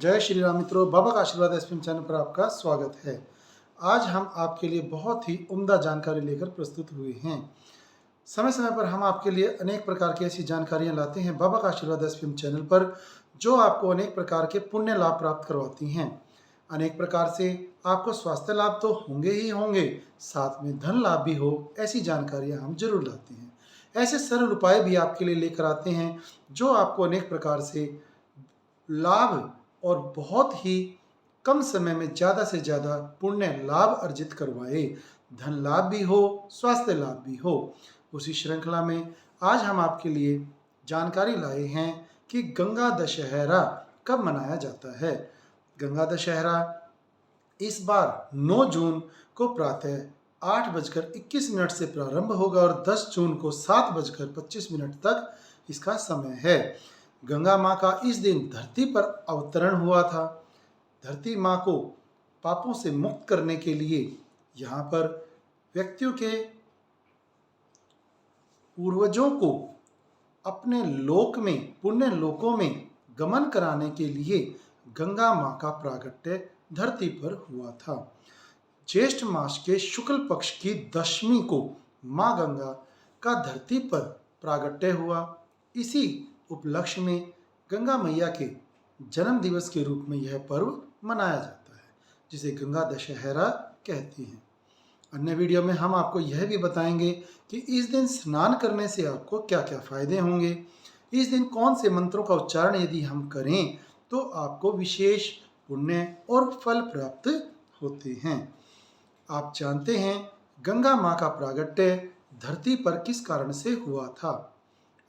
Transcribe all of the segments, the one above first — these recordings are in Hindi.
जय श्री राम मित्रों, बाबा का आशीर्वाद एसपीएम चैनल पर आपका स्वागत है। आज हम आपके लिए बहुत ही उम्दा जानकारी लेकर प्रस्तुत हुए हैं। समय समय पर हम आपके लिए अनेक प्रकार की ऐसी जानकारियां लाते हैं बाबा का आशीर्वाद एसपीएम चैनल पर, जो आपको अनेक प्रकार के पुण्य लाभ प्राप्त करवाती हैं। अनेक प्रकार से आपको स्वास्थ्य लाभ तो होंगे ही होंगे, साथ में धन लाभ भी हो, ऐसी जानकारियां हम जरूर लाते हैं। ऐसे सरल उपाय भी आपके लिए लेकर आते हैं जो आपको अनेक प्रकार से लाभ और बहुत ही कम समय में ज़्यादा से ज़्यादा पुण्य लाभ अर्जित करवाए, धन लाभ भी हो, स्वास्थ्य लाभ भी हो। उसी श्रृंखला में आज हम आपके लिए जानकारी लाए हैं कि गंगा दशहरा कब मनाया जाता है। गंगा दशहरा इस बार 9 जून को प्रातः 8:21 से प्रारंभ होगा और 10 जून को 7:25 तक इसका समय है। गंगा माँ का इस दिन धरती पर अवतरण हुआ था। धरती माँ को पापों से मुक्त करने के लिए यहाँ पर व्यक्तियों के पूर्वजों को अपने लोक में, पुण्य लोकों में गमन कराने के लिए गंगा माँ का प्रागट्य धरती पर हुआ था। ज्येष्ठ मास के शुक्ल पक्ष की दशमी को माँ गंगा का धरती पर प्रागट्य हुआ। इसी उपलक्ष्य में गंगा मैया के जन्म दिवस के रूप में यह पर्व मनाया जाता है, जिसे गंगा दशहरा कहते हैं। अन्य वीडियो में हम आपको यह भी बताएंगे कि इस दिन स्नान करने से आपको क्या क्या फायदे होंगे, इस दिन कौन से मंत्रों का उच्चारण यदि हम करें तो आपको विशेष पुण्य और फल प्राप्त होते हैं। आप जानते हैं गंगा माँ का प्रागट्य धरती पर किस कारण से हुआ था।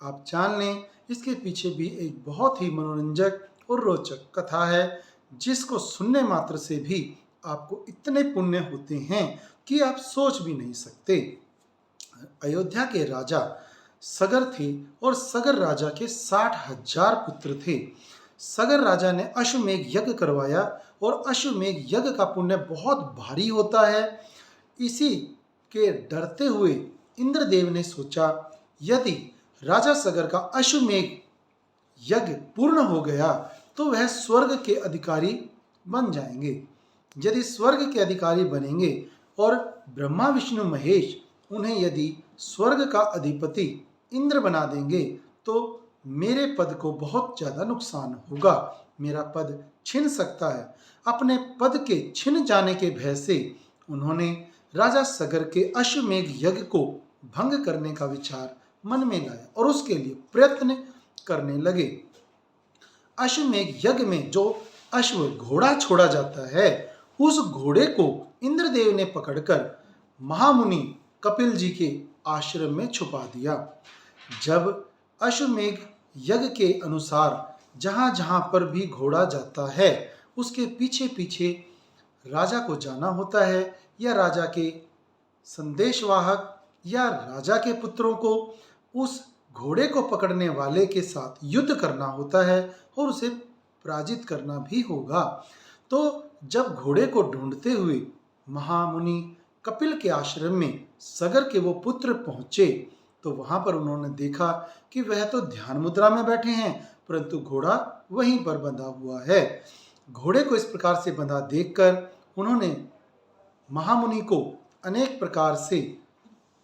आप जान लें, इसके पीछे भी एक बहुत ही मनोरंजक और रोचक कथा है, जिसको सुनने मात्र से भी आपको इतने पुण्य होते हैं कि आप सोच भी नहीं सकते। अयोध्या के राजा सगर थे और सगर राजा के 60,000 पुत्र थे। सगर राजा ने अश्वमेघ यज्ञ करवाया और अश्वमेघ यज्ञ का पुण्य बहुत भारी होता है। इसी के डरते हुए इंद्रदेव ने सोचा, यदि राजा सगर का अश्वमेघ यज्ञ पूर्ण हो गया तो वह स्वर्ग के अधिकारी बन जाएंगे। यदि स्वर्ग के अधिकारी बनेंगे और ब्रह्मा विष्णु महेश उन्हें यदि स्वर्ग का अधिपति इंद्र बना देंगे तो मेरे पद को बहुत ज़्यादा नुकसान होगा, मेरा पद छिन सकता है। अपने पद के छिन जाने के भय से उन्होंने राजा सगर के अश्वमेघ यज्ञ को भंग करने का विचार मन में लाया और उसके लिए प्रयत्न करने लगे। अश्वमेघ यज्ञ में जो अश्व घोड़ा छोड़ा जाता है, उस घोड़े को इंद्रदेव ने पकड़कर महामुनि कपिल जी के आश्रम में छुपा दिया। जब अश्वमेघ यज्ञ के अनुसार जहां जहां पर भी घोड़ा जाता है, उसके पीछे पीछे राजा को जाना होता है, या राजा के संदेशवाहक या राजा के पुत्रों को उस घोड़े को पकड़ने वाले के साथ युद्ध करना होता है और उसे पराजित करना भी होगा। तो जब घोड़े को ढूंढते हुए महामुनि कपिल के आश्रम में सगर के वो पुत्र पहुंचे तो वहां पर उन्होंने देखा कि वह तो ध्यान मुद्रा में बैठे हैं, परंतु घोड़ा वहीं पर बंधा हुआ है। घोड़े को इस प्रकार से बंधा देखकर उन्होंने महामुनि को अनेक प्रकार से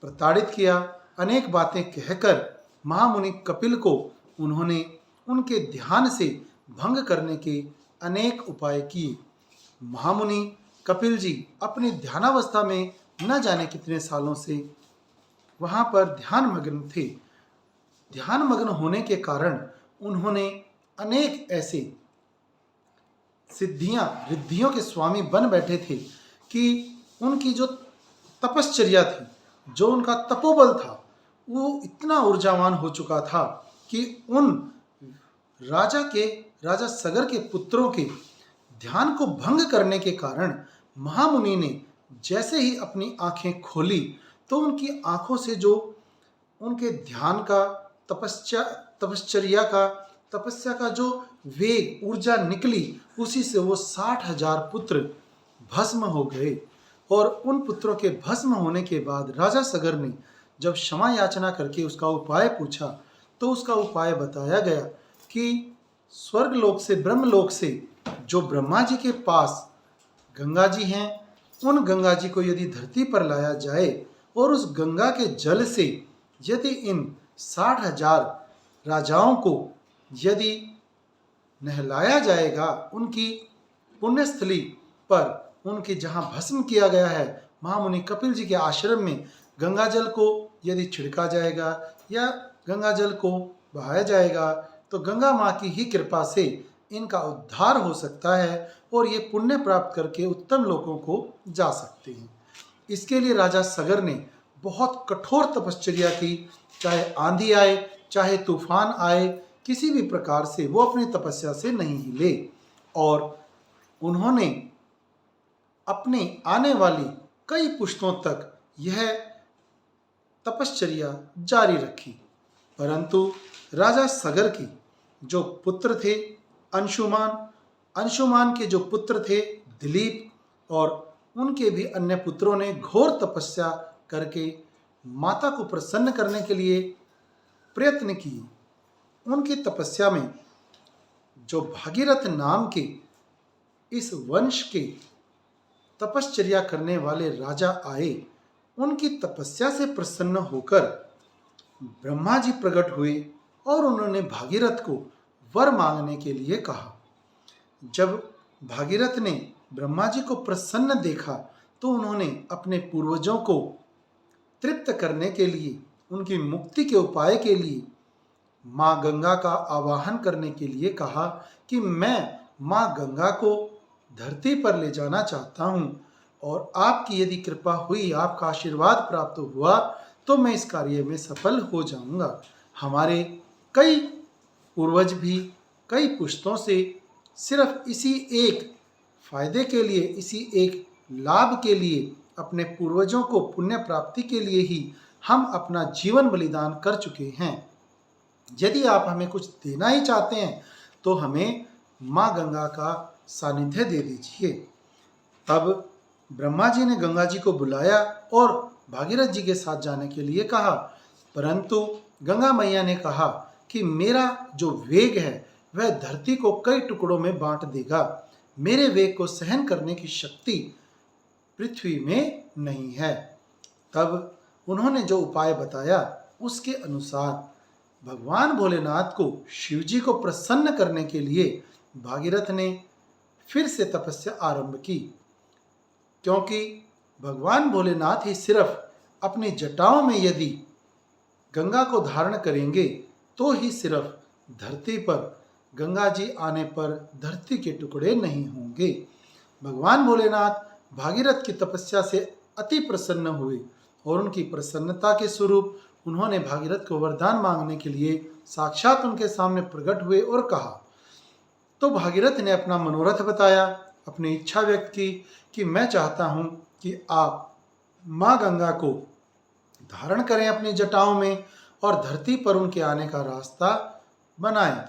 प्रताड़ित किया। अनेक बातें कहकर महामुनि कपिल को उन्होंने उनके ध्यान से भंग करने के अनेक उपाय किए। महामुनि कपिल जी अपनी ध्यानावस्था में न जाने कितने सालों से वहाँ पर ध्यान मग्न थे। ध्यान मग्न होने के कारण उन्होंने अनेक ऐसे सिद्धियां, रिद्धियों के स्वामी बन बैठे थे कि उनकी जो तपश्चर्या थी, जो उनका तपोबल था, वो इतना ऊर्जावान हो चुका था कि उन राजा सगर के पुत्रों के ध्यान को भंग करने के कारण महामुनि ने जैसे ही अपनी आंखें खोली तो उनकी आंखों से जो उनके ध्यान का तपस्या का जो वेग, ऊर्जा निकली, उसी से वो 60,000 पुत्र भस्म हो गए। और उन पुत्रों के भस्म होने के बाद राजा सगर ने जब क्षमा याचना करके उसका उपाय पूछा तो उसका उपाय बताया गया कि स्वर्गलोक से, ब्रह्मलोक से जो ब्रह्मा जी के पास गंगा जी हैं, उन गंगा जी को यदि धरती पर लाया जाए और उस गंगा के जल से यदि इन 60,000 राजाओं को यदि नहलाया जाएगा, उनकी पुण्यस्थली पर उनके जहाँ भस्म किया गया है, महामुनि कपिल जी के आश्रम में गंगा जल को यदि छिड़का जाएगा या गंगा जल को बहाया जाएगा, तो गंगा माँ की ही कृपा से इनका उद्धार हो सकता है और ये पुण्य प्राप्त करके उत्तम लोकों को जा सकते हैं। इसके लिए राजा सगर ने बहुत कठोर तपश्चर्या की। चाहे आंधी आए, चाहे तूफान आए, किसी भी प्रकार से वो अपनी तपस्या से नहीं हिले और उन्होंने अपने आने वाली कई पुश्तों तक यह तपश्चर्या जारी रखी। परंतु राजा सगर के जो पुत्र थे अंशुमान, अंशुमान के जो पुत्र थे दिलीप और उनके भी अन्य पुत्रों ने घोर तपस्या करके माता को प्रसन्न करने के लिए प्रयत्न किए। उनकी तपस्या में जो भागीरथ नाम के इस वंश के तपश्चर्या करने वाले राजा आए, उनकी तपस्या से प्रसन्न होकर ब्रह्मा जी प्रकट हुए और उन्होंने भागीरथ को वर मांगने के लिए कहा। जब भागीरथ ने ब्रह्मा जी को प्रसन्न देखा तो उन्होंने अपने पूर्वजों को तृप्त करने के लिए, उनकी मुक्ति के उपाय के लिए माँ गंगा का आवाहन करने के लिए कहा कि मैं माँ गंगा को धरती पर ले जाना चाहता हूँ और आपकी यदि कृपा हुई, आपका आशीर्वाद प्राप्त हुआ तो मैं इस कार्य में सफल हो जाऊँगा। हमारे कई पूर्वज भी कई पुश्तों से सिर्फ इसी एक फायदे के लिए, इसी एक लाभ के लिए, अपने पूर्वजों को पुण्य प्राप्ति के लिए ही हम अपना जीवन बलिदान कर चुके हैं। यदि आप हमें कुछ देना ही चाहते हैं तो हमें माँ गंगा का सानिध्य दे दीजिए। तब ब्रह्मा जी ने गंगा जी को बुलाया और भागीरथ जी के साथ जाने के लिए कहा, परंतु गंगा मैया ने कहा कि मेरा जो वेग है वह धरती को कई टुकड़ों में बांट देगा, मेरे वेग को सहन करने की शक्ति पृथ्वी में नहीं है। तब उन्होंने जो उपाय बताया उसके अनुसार भगवान भोलेनाथ को, शिव जी को प्रसन्न करने के लिए भागीरथ ने फिर से तपस्या आरंभ की, क्योंकि भगवान भोलेनाथ ही सिर्फ अपनी जटाओं में यदि गंगा को धारण करेंगे तो ही सिर्फ धरती पर गंगा जी आने पर धरती के टुकड़े नहीं होंगे। भगवान भोलेनाथ भागीरथ की तपस्या से अति प्रसन्न हुए और उनकी प्रसन्नता के स्वरूप उन्होंने भागीरथ को वरदान मांगने के लिए साक्षात उनके सामने प्रकट हुए और कहा। तो भागीरथ ने अपना मनोरथ बताया, अपनी इच्छा व्यक्त की कि मैं चाहता हूँ कि आप माँ गंगा को धारण करें अपनी जटाओं में और धरती पर उनके आने का रास्ता बनाएं।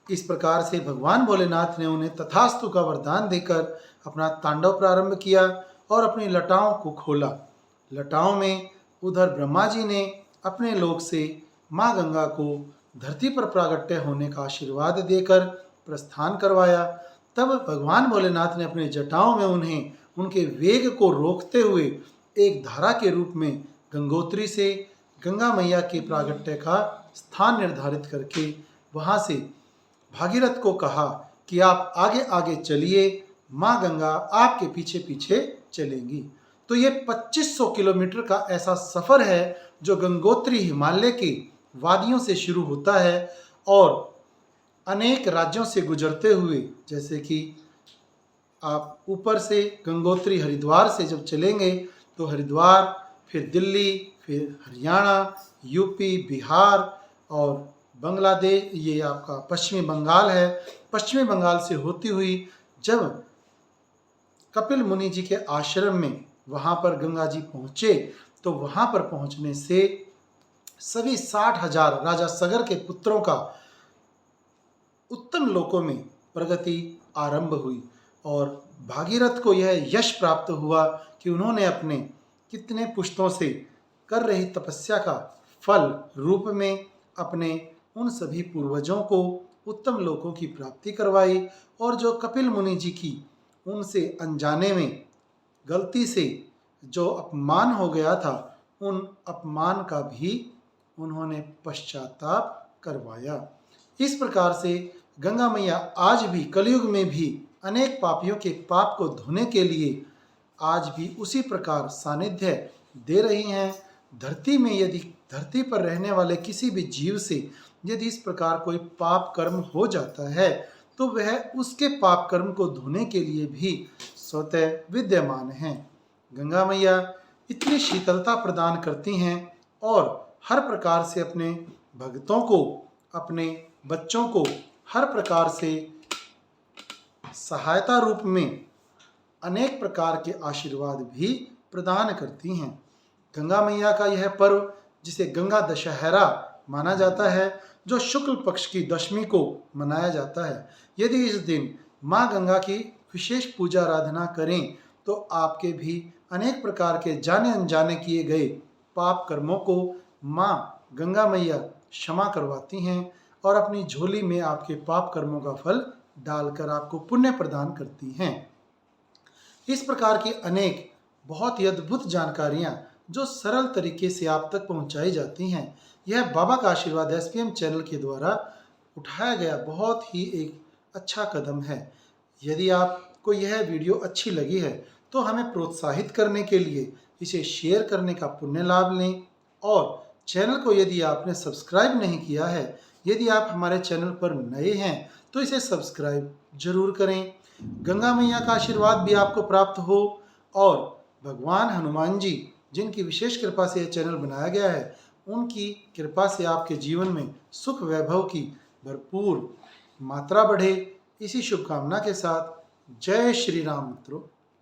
इस प्रकार से भगवान भोलेनाथ ने उन्हें तथास्तु का वरदान देकर अपना तांडव प्रारंभ किया और अपनी लटाओं को खोला। लटाओं में उधर ब्रह्मा जी ने अपने लोक से माँ गंगा को धरती पर प्रागट्य होने का आशीर्वाद देकर प्रस्थान करवाया। तब भगवान भोलेनाथ ने अपने जटाओं में उन्हें उनके वेग को रोकते हुए एक धारा के रूप में गंगोत्री से गंगा मैया के प्रागट्य का स्थान निर्धारित करके वहाँ से भागीरथ को कहा कि आप आगे आगे चलिए, माँ गंगा आपके पीछे पीछे चलेंगी। तो ये 2500 किलोमीटर का ऐसा सफ़र है जो गंगोत्री हिमालय के वादियों से शुरू होता है और अनेक राज्यों से गुजरते हुए, जैसे कि आप ऊपर से गंगोत्री हरिद्वार से जब चलेंगे तो हरिद्वार, फिर दिल्ली, फिर हरियाणा, यूपी, बिहार और बांग्लादेश, ये आपका पश्चिमी बंगाल है। पश्चिमी बंगाल से होती हुई जब कपिल मुनि जी के आश्रम में वहाँ पर गंगा जी पहुँचे तो वहाँ पर पहुँचने से सभी 60,000 राजा सगर के पुत्रों का उत्तम लोकों में प्रगति आरंभ हुई और भागीरथ को यह यश प्राप्त हुआ कि उन्होंने अपने कितने पुश्तों से कर रही तपस्या का फल रूप में अपने उन सभी पूर्वजों को उत्तम लोकों की प्राप्ति करवाई, और जो कपिल मुनि जी की उनसे अनजाने में गलती से जो अपमान हो गया था, उन अपमान का भी उन्होंने पश्चाताप करवाया। इस प्रकार से गंगा मैया आज भी कलयुग में भी अनेक पापियों के पाप को धोने के लिए आज भी उसी प्रकार सानिध्य दे रही हैं। धरती में यदि धरती पर रहने वाले किसी भी जीव से यदि इस प्रकार कोई पाप कर्म हो जाता है, तो वह उसके पाप कर्म को धोने के लिए भी स्वतः विद्यमान हैं। गंगा मैया इतनी शीतलता प्रदान करती हैं और हर प्रकार से अपने भक्तों को, अपने बच्चों को हर प्रकार से सहायता रूप में अनेक प्रकार के आशीर्वाद भी प्रदान करती हैं। गंगा मैया का यह पर्व, जिसे गंगा दशहरा माना जाता है, जो शुक्ल पक्ष की दशमी को मनाया जाता है, यदि इस दिन माँ गंगा की विशेष पूजा आराधना करें तो आपके भी अनेक प्रकार के जाने अनजाने किए गए पाप कर्मों को माँ गंगा मैया क्षमा करवाती हैं और अपनी झोली में आपके पाप कर्मों का फल डालकर आपको पुण्य प्रदान करती हैं। इस प्रकार की अनेक बहुत ही अद्भुत जानकारियाँ जो सरल तरीके से आप तक पहुँचाई जाती हैं, यह बाबा का आशीर्वाद एसपीएम चैनल के द्वारा उठाया गया बहुत ही एक अच्छा कदम है। यदि आपको यह वीडियो अच्छी लगी है तो हमें प्रोत्साहित करने के लिए इसे शेयर करने का पुण्य लाभ लें, और चैनल को यदि आपने सब्सक्राइब नहीं किया है, यदि आप हमारे चैनल पर नए हैं तो इसे सब्सक्राइब जरूर करें। गंगा मैया का आशीर्वाद भी आपको प्राप्त हो और भगवान हनुमान जी, जिनकी विशेष कृपा से यह चैनल बनाया गया है, उनकी कृपा से आपके जीवन में सुख वैभव की भरपूर मात्रा बढ़े। इसी शुभकामना के साथ जय श्री राम मित्रों।